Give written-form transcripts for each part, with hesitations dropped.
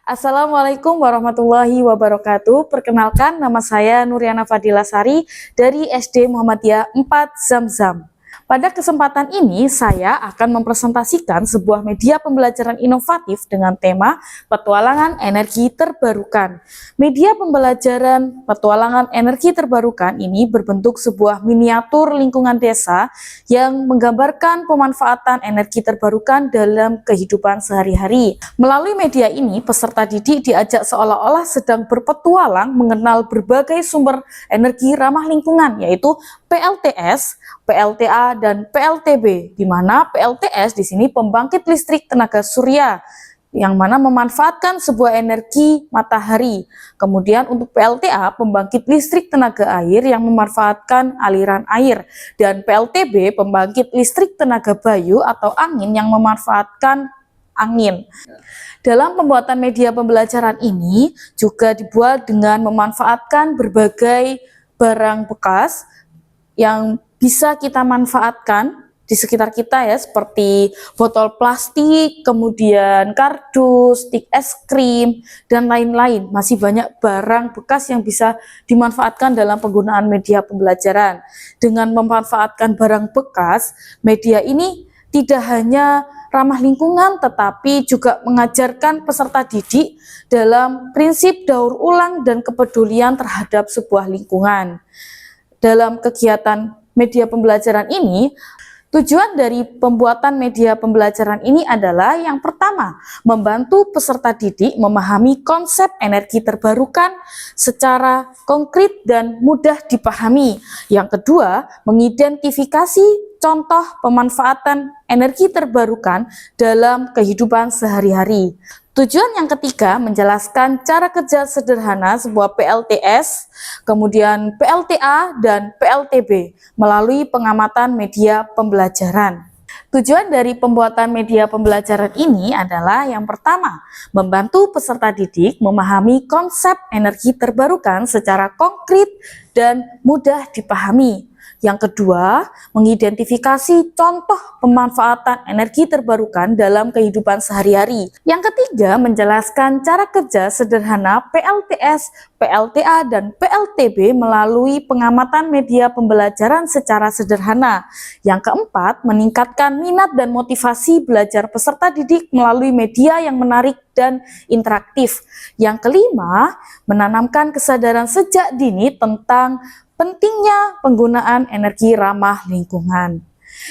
Assalamualaikum warahmatullahi wabarakatuh. Perkenalkan, nama saya Nuriana Fadila Sari dari SD Muhammadiyah 4 Zamzam. Pada kesempatan ini, saya akan mempresentasikan sebuah media pembelajaran inovatif dengan tema Petualangan Energi Terbarukan. Media pembelajaran Petualangan Energi Terbarukan ini berbentuk sebuah miniatur lingkungan desa yang menggambarkan pemanfaatan energi terbarukan dalam kehidupan sehari-hari. Melalui media ini, peserta didik diajak seolah-olah sedang berpetualang mengenal berbagai sumber energi ramah lingkungan, yaitu PLTS, PLTA, dan PLTB, di mana PLTS di sini pembangkit listrik tenaga surya, yang mana memanfaatkan sebuah energi matahari. Kemudian untuk PLTA, pembangkit listrik tenaga air yang memanfaatkan aliran air. Dan PLTB, pembangkit listrik tenaga bayu atau angin yang memanfaatkan angin. Dalam pembuatan media pembelajaran ini juga dibuat dengan memanfaatkan berbagai barang bekas yang bisa kita manfaatkan di sekitar kita ya, seperti botol plastik, kemudian kardus, stik es krim, dan lain-lain. Masih banyak barang bekas yang bisa dimanfaatkan dalam penggunaan media pembelajaran. Dengan memanfaatkan barang bekas, media ini tidak hanya ramah lingkungan, tetapi juga mengajarkan peserta didik dalam prinsip daur ulang dan kepedulian terhadap sebuah lingkungan. Dalam kegiatan media pembelajaran ini, tujuan dari pembuatan media pembelajaran ini adalah yang pertama, membantu peserta didik memahami konsep energi terbarukan secara konkret dan mudah dipahami. Yang kedua, mengidentifikasi contoh pemanfaatan energi terbarukan dalam kehidupan sehari-hari. Tujuan yang ketiga, menjelaskan cara kerja sederhana sebuah PLTS, kemudian PLTA, dan PLTB melalui pengamatan media pembelajaran. Tujuan dari pembuatan media pembelajaran ini adalah yang pertama, membantu peserta didik memahami konsep energi terbarukan secara konkret dan mudah dipahami. Yang kedua, mengidentifikasi contoh pemanfaatan energi terbarukan dalam kehidupan sehari-hari. Yang ketiga, menjelaskan cara kerja sederhana PLTS, PLTA, dan PLTB melalui pengamatan media pembelajaran secara sederhana. Yang keempat, meningkatkan minat dan motivasi belajar peserta didik melalui media yang menarik dan interaktif. Yang kelima, menanamkan kesadaran sejak dini tentang pentingnya penggunaan energi ramah lingkungan.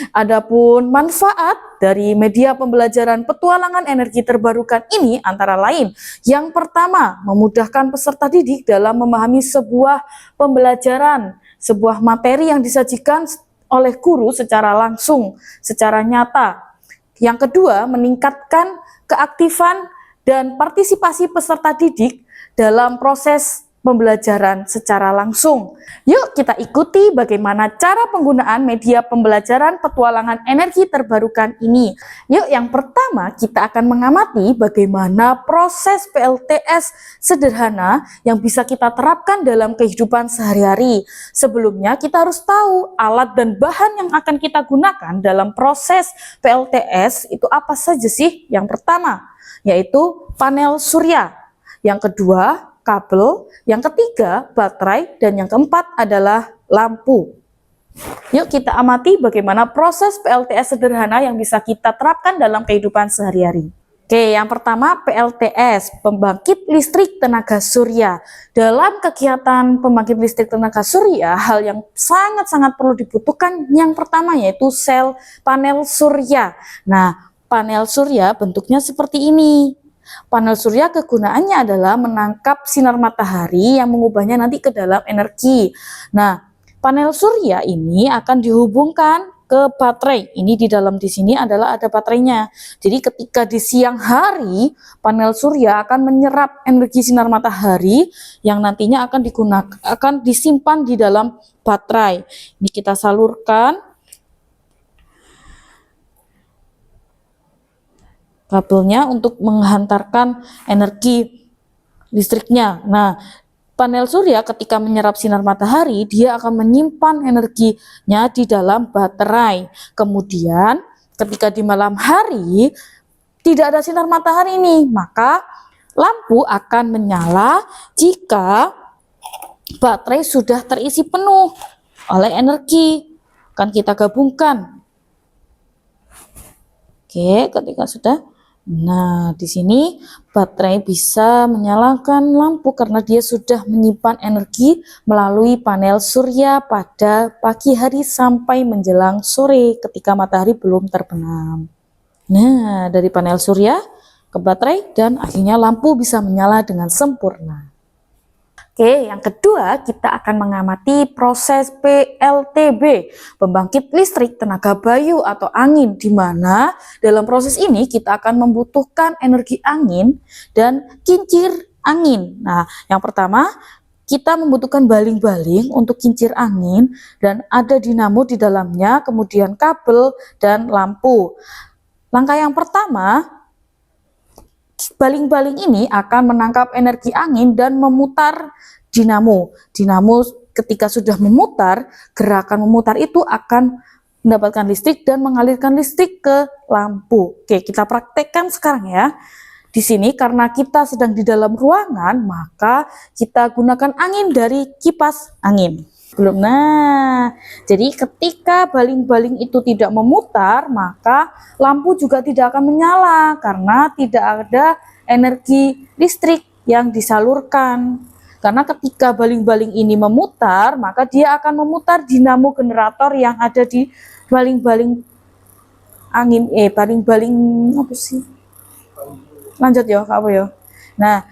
Adapun manfaat dari media pembelajaran petualangan energi terbarukan ini antara lain, yang pertama, memudahkan peserta didik dalam memahami sebuah pembelajaran, sebuah materi yang disajikan oleh guru secara langsung, secara nyata. Yang kedua, meningkatkan keaktifan dan partisipasi peserta didik dalam proses pembelajaran secara langsung. Yuk kita ikuti bagaimana cara penggunaan media pembelajaran petualangan energi terbarukan ini. Yuk, yang pertama kita akan mengamati bagaimana proses PLTS sederhana yang bisa kita terapkan dalam kehidupan sehari-hari. Sebelumnya kita harus tahu alat dan bahan yang akan kita gunakan dalam proses PLTS itu apa saja sih? Yang pertama yaitu panel surya, yang kedua kabel, yang ketiga baterai, dan yang keempat adalah lampu. Yuk kita amati bagaimana proses PLTS sederhana yang bisa kita terapkan dalam kehidupan sehari-hari. Oke, yang pertama PLTS, pembangkit listrik tenaga surya. Dalam kegiatan pembangkit listrik tenaga surya, hal yang sangat-sangat perlu dibutuhkan yang pertama yaitu sel panel surya. Nah, panel surya bentuknya seperti ini. Panel surya kegunaannya adalah menangkap sinar matahari yang mengubahnya nanti ke dalam energi. Nah, panel surya ini akan dihubungkan ke baterai. Ini di dalam di sini adalah ada baterainya. Jadi ketika di siang hari, panel surya akan menyerap energi sinar matahari yang nantinya akan disimpan di dalam baterai. Ini kita salurkan kabelnya untuk menghantarkan energi listriknya. Nah, panel surya ketika menyerap sinar matahari, dia akan menyimpan energinya di dalam baterai. Kemudian ketika di malam hari tidak ada sinar matahari ini, maka lampu akan menyala jika baterai sudah terisi penuh oleh energi. Kan kita gabungkan. Oke, ketika sudah, nah di sini baterai bisa menyalakan lampu karena dia sudah menyimpan energi melalui panel surya pada pagi hari sampai menjelang sore ketika matahari belum terbenam. Nah, dari panel surya ke baterai dan akhirnya lampu bisa menyala dengan sempurna. Oke, yang kedua kita akan mengamati proses PLTB, pembangkit listrik tenaga bayu atau angin, di mana dalam proses ini kita akan membutuhkan energi angin dan kincir angin. Nah, yang pertama kita membutuhkan baling-baling untuk kincir angin dan ada dinamo di dalamnya, kemudian kabel dan lampu. Langkah yang pertama, baling-baling ini akan menangkap energi angin dan memutar dinamo. Dinamo ketika sudah memutar, gerakan memutar itu akan mendapatkan listrik dan mengalirkan listrik ke lampu. Oke, kita praktekkan sekarang ya. Di sini karena kita sedang di dalam ruangan, maka kita gunakan angin dari kipas angin. Belum. Nah, jadi ketika baling-baling itu tidak memutar, maka lampu juga tidak akan menyala karena tidak ada energi listrik yang disalurkan. Karena ketika baling-baling ini memutar, maka dia akan memutar dinamo generator yang ada di baling-baling angin, baling-baling apa sih? Lanjut ya, apa ya? Nah,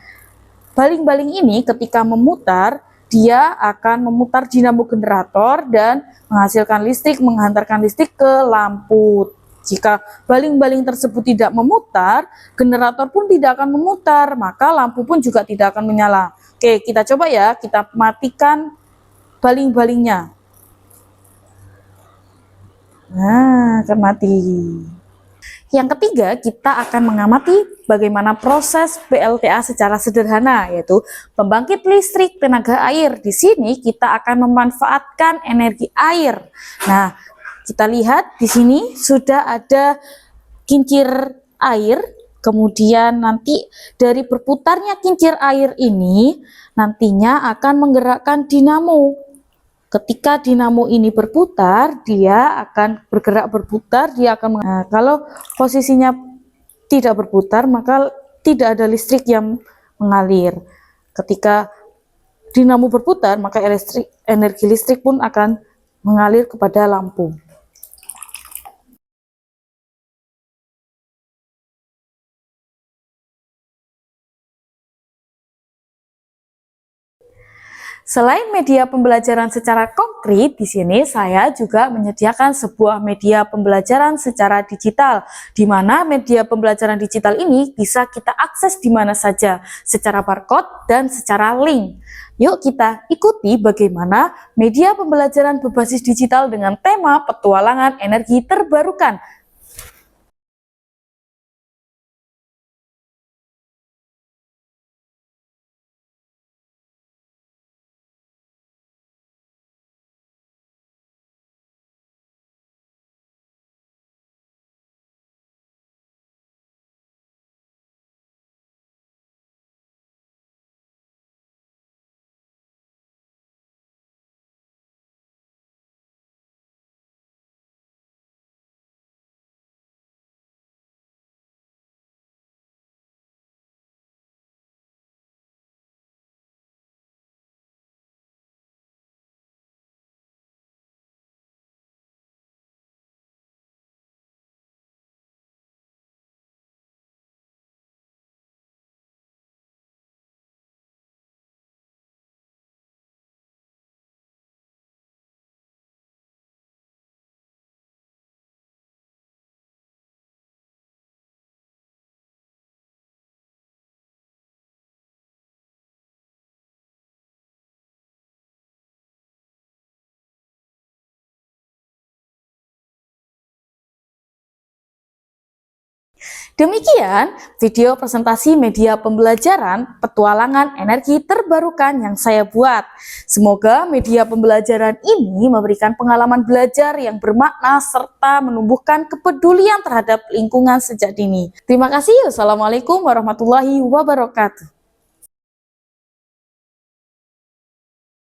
baling-baling ini ketika memutar, dia akan memutar dinamo generator dan menghasilkan listrik, menghantarkan listrik ke lampu. Jika baling-baling tersebut tidak memutar, generator pun tidak akan memutar, maka lampu pun juga tidak akan menyala. Oke, kita coba ya, kita matikan baling-balingnya. Nah, akan mati. Yang ketiga, kita akan mengamati bagaimana proses PLTA secara sederhana, yaitu pembangkit listrik tenaga air. Di sini kita akan memanfaatkan energi air. Nah, kita lihat di sini sudah ada kincir air, kemudian nanti dari berputarnya kincir air ini nantinya akan menggerakkan dinamo. Ketika dinamo ini berputar, dia akan berputar, dia akan kalau posisinya tidak berputar, maka tidak ada listrik yang mengalir. Ketika dinamo berputar, maka energi listrik pun akan mengalir kepada lampu. Selain media pembelajaran secara konkret, di sini saya juga menyediakan sebuah media pembelajaran secara digital, di mana media pembelajaran digital ini bisa kita akses di mana saja, secara barcode dan secara link. Yuk kita ikuti bagaimana media pembelajaran berbasis digital dengan tema petualangan energi terbarukan. Demikian video presentasi media pembelajaran petualangan energi terbarukan yang saya buat. Semoga media pembelajaran ini memberikan pengalaman belajar yang bermakna serta menumbuhkan kepedulian terhadap lingkungan sejak dini. Terima kasih. Wassalamualaikum warahmatullahi wabarakatuh.